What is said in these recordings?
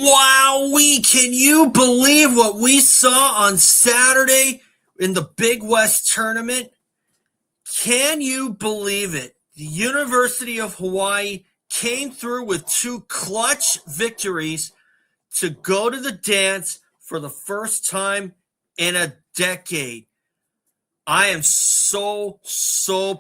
Wowee, can you believe what we saw on Saturday in the Big West tournament? Can you believe it? The University of Hawaii came through with two clutch victories to go to the dance for the first time in a decade. I am so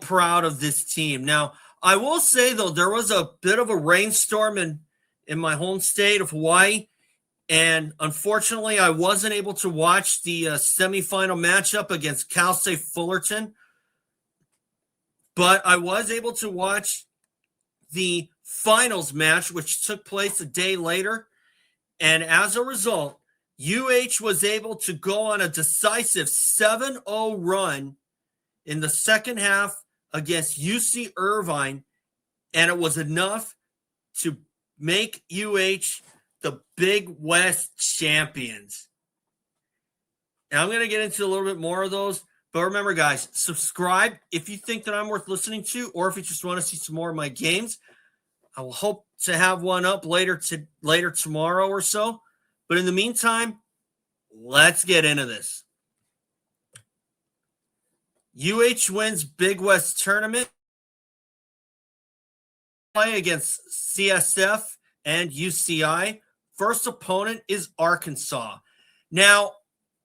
proud of this team. Now, I will say, though, there was a bit of a rainstorm in my home state of Hawaii, and unfortunately, I wasn't able to watch the semifinal matchup against Cal State Fullerton, but I was able to watch the finals match, which took place a day later, and as a result, UH was able to go on a decisive 7-0 run in the second half against UC Irvine, and it was enough to make UH the Big West champions. And I'm going to get into a little bit more of those, but remember, guys, subscribe if you think that I'm worth listening to, or if you just want to see some more of my games. I will hope to have one up later tomorrow or so. But in the meantime, let's get into this. UH wins Big West tournament. Play against CSF and UCI. First opponent is Arkansas. Now,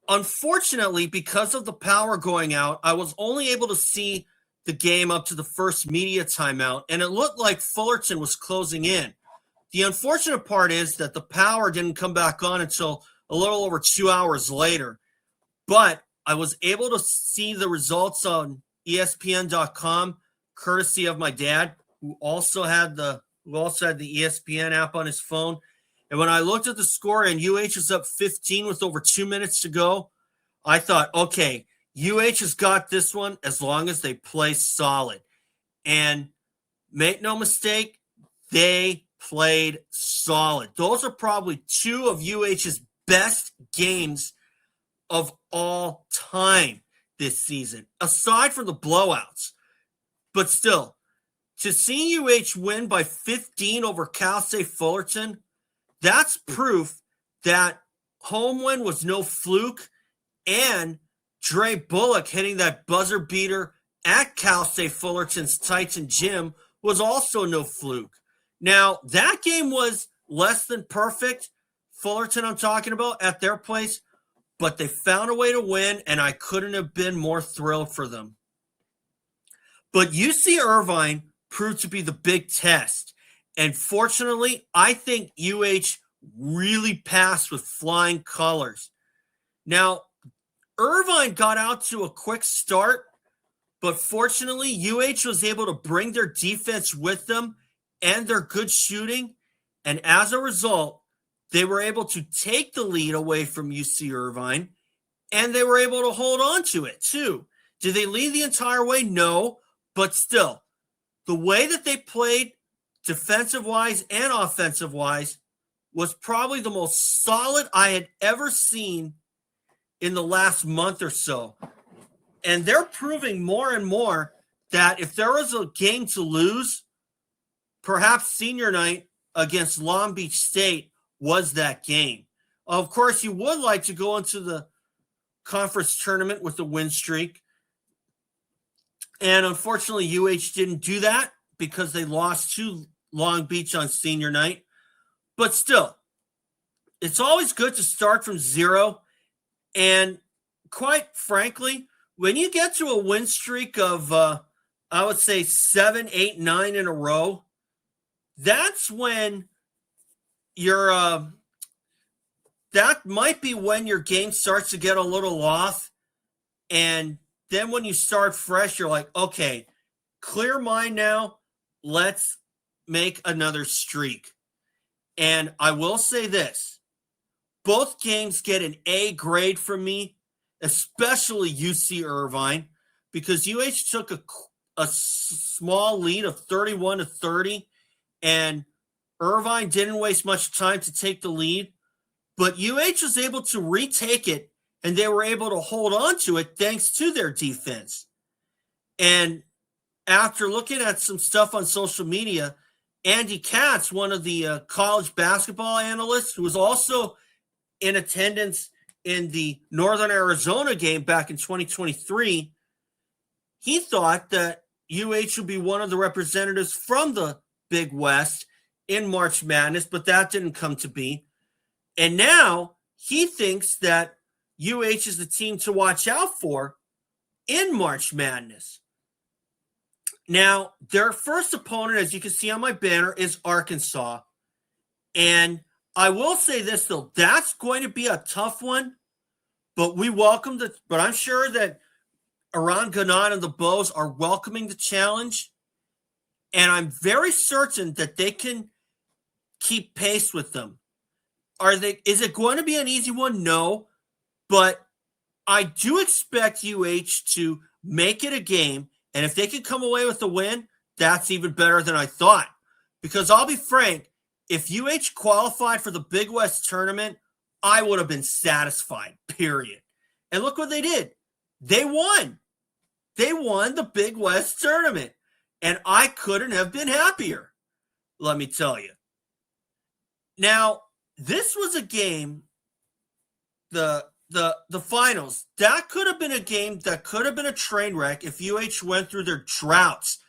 unfortunately, because of the power going out, I was only able to see the game up to the first media timeout, and it looked like Fullerton was closing in. The unfortunate part is that the power didn't come back on until a little over 2 hours later. But I was able to see the results on ESPN.com, courtesy of my dad, who also had the ESPN app on his phone. And when I looked at the score and UH was up 15 with over 2 minutes to go, I thought, okay, UH has got this one as long as they play solid. And make no mistake, they played solid. Those are probably two of UH's best games of all time this season, aside from the blowouts. But still, to see UH win by 15 over Cal State Fullerton, that's proof that home win was no fluke, and Dre Bullock hitting that buzzer beater at Cal State Fullerton's Titan Gym was also no fluke. Now, that game was less than perfect, Fullerton I'm talking about, at their place, but they found a way to win, and I couldn't have been more thrilled for them. But UC Irvine proved to be the big test, and fortunately, I think UH really passed with flying colors. Now, Irvine got out to a quick start, but fortunately, UH was able to bring their defense with them and their good shooting, and as a result, they were able to take the lead away from UC Irvine, and they were able to hold on to it too. Did they lead the entire way? No, but still, the way that they played defensive-wise and offensive-wise was probably the most solid I had ever seen in the last month or so. And they're proving more and more that if there was a game to lose, perhaps senior night against Long Beach State was that game. Of course, you would like to go into the conference tournament with a win streak. And unfortunately, UH didn't do that because they lost to Long Beach on senior night. But still, it's always good to start from zero. And quite frankly, when you get to a win streak of, I would say 7, 8, 9 in a row, that's when you're, that might be when your game starts to get a little off. And then when you start fresh, you're like, okay, clear mind now. Let's make another streak. And I will say this. Both games get an A grade from me, especially UC Irvine, because UH took a small lead of 31-30, and Irvine didn't waste much time to take the lead, but UH was able to retake it, and they were able to hold on to it thanks to their defense. And after looking at some stuff on social media, Andy Katz, one of the college basketball analysts, who was also in attendance in the Northern Arizona game back in 2023, he thought that UH would be one of the representatives from the Big West in March Madness, but that didn't come to be. And now he thinks that UH is the team to watch out for in March Madness. Now, their first opponent, as you can see on my banner, is Arkansas. And I will say this, though, that's going to be a tough one, but but I'm sure that Iran Ghanan and the Bows are welcoming the challenge. And I'm very certain that they can keep pace with them. Is it going to be an easy one? No, but I do expect UH to make it a game. And if they can come away with a win, that's even better than I thought. Because I'll be frank, if UH qualified for the Big West tournament, I would have been satisfied, period. And look what they did. They won. They won the Big West tournament. And I couldn't have been happier, let me tell you. Now, this was a game, the finals, that could have been a game that could have been a train wreck if UH went through their droughts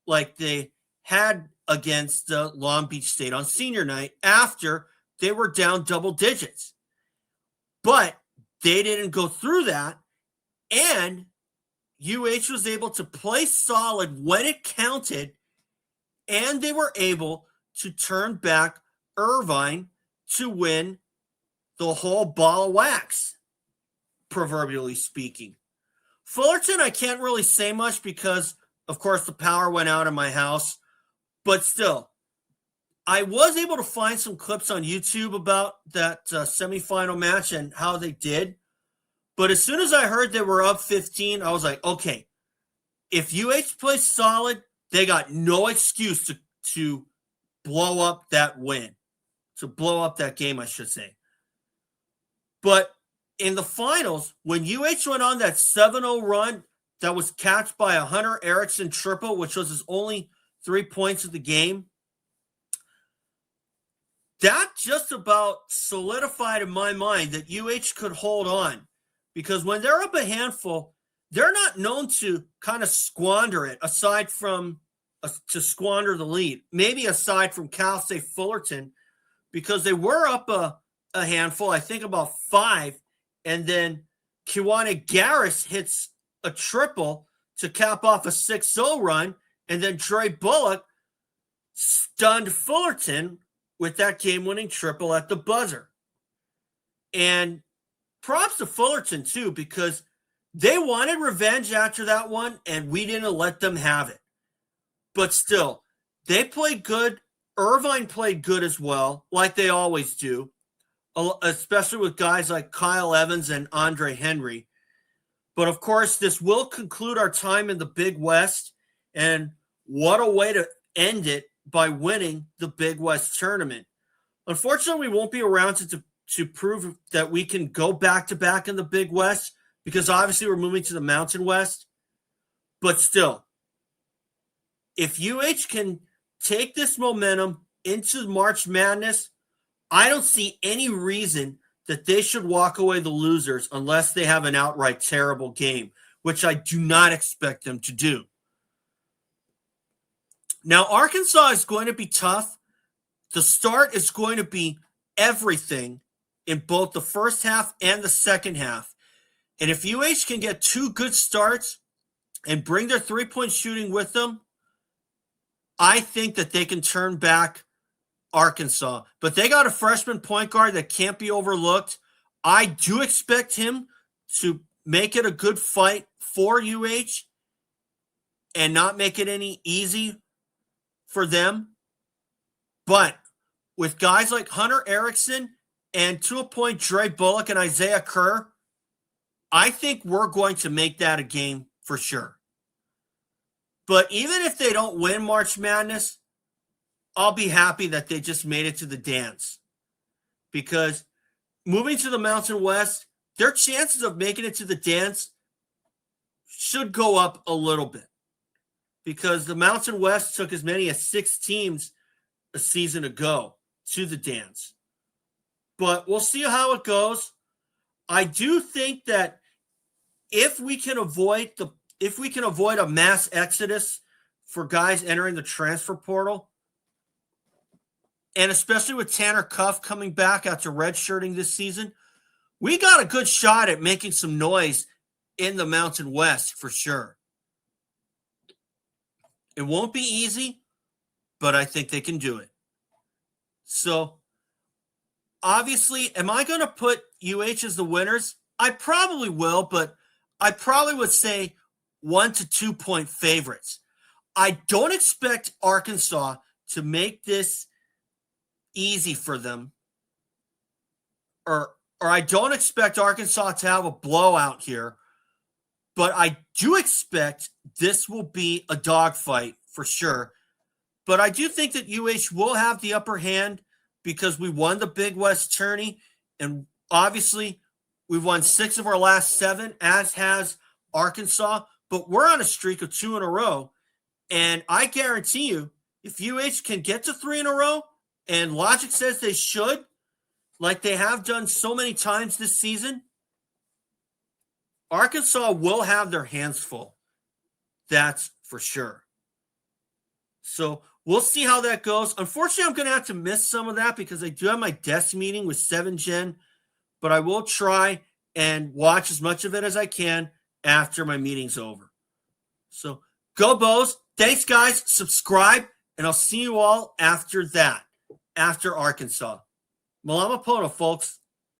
like they had against Long Beach State on senior night after they were down double digits. But they didn't go through that, and UH was able to play solid when it counted, and they were able to turn back Irvine to win the whole ball of wax, proverbially speaking. Fullerton, I can't really say much because, of course, the power went out in my house. But still, I was able to find some clips on YouTube about that semifinal match and how they did. But as soon as I heard they were up 15, I was like, okay, if UH plays solid, they got no excuse to blow up that win, to blow up that game, I should say. But in the finals, when UH went on that 7-0 run that was capped by a Hunter Erickson triple, which was his only 3 points of the game, that just about solidified in my mind that UH could hold on. Because when they're up a handful, they're not known to kind of squander it, aside from to squander the lead. Maybe aside from Cal State Fullerton, because they were up a handful, I think about 5, and then Kiwane Garris hits a triple to cap off a 6-0 run, and then Dre Bullock stunned Fullerton with that game-winning triple at the buzzer. And props to Fullerton, too, because they wanted revenge after that one, and we didn't let them have it. But still, they played good. Irvine played good as well, like they always do, especially with guys like Kyle Evans and Andre Henry. But, of course, this will conclude our time in the Big West, and what a way to end it by winning the Big West tournament. Unfortunately, we won't be around to prove that we can go back-to-back in the Big West, because obviously we're moving to the Mountain West. But still, if UH can take this momentum into March Madness, I don't see any reason that they should walk away the losers unless they have an outright terrible game, which I do not expect them to do. Now, Arkansas is going to be tough. The start is going to be everything in both the first half and the second half. And if UH can get 2 good starts and bring their three-point shooting with them, I think that they can turn back Arkansas. But they got a freshman point guard that can't be overlooked. I do expect him to make it a good fight for UH and not make it any easy for them. But with guys like Hunter Erickson and, to a point, Dre Bullock and Isaiah Kerr, I think we're going to make that a game for sure. But even if they don't win March Madness, I'll be happy that they just made it to the dance. Because moving to the Mountain West, their chances of making it to the dance should go up a little bit. Because the Mountain West took as many as 6 teams a season ago to the dance. But we'll see how it goes. I do think that if we can avoid a mass exodus for guys entering the transfer portal, and especially with Tanner Cuff coming back after redshirting this season, we got a good shot at making some noise in the Mountain West for sure. It won't be easy, but I think they can do it. So, obviously, am I going to put UH as the winners? I probably will, but I probably would say 1 to 2 point favorites. I don't expect Arkansas to make this easy for them, or I don't expect Arkansas to have a blowout here, but I do expect this will be a dogfight for sure. But I do think that UH will have the upper hand because we won the Big West tourney, and obviously we've won 6 of our last 7, as has Arkansas, but we're on a streak of 2 in a row, and I guarantee you, if UH can get to 3 in a row, and logic says they should, like they have done so many times this season, Arkansas will have their hands full. That's for sure. So we'll see how that goes. Unfortunately, I'm going to have to miss some of that because I do have my desk meeting with 7 Gen, but I will try and watch as much of it as I can after my meeting's over. So go Bows. Thanks, guys. Subscribe, and I'll see you all after that, after Arkansas. Malama Poto, folks.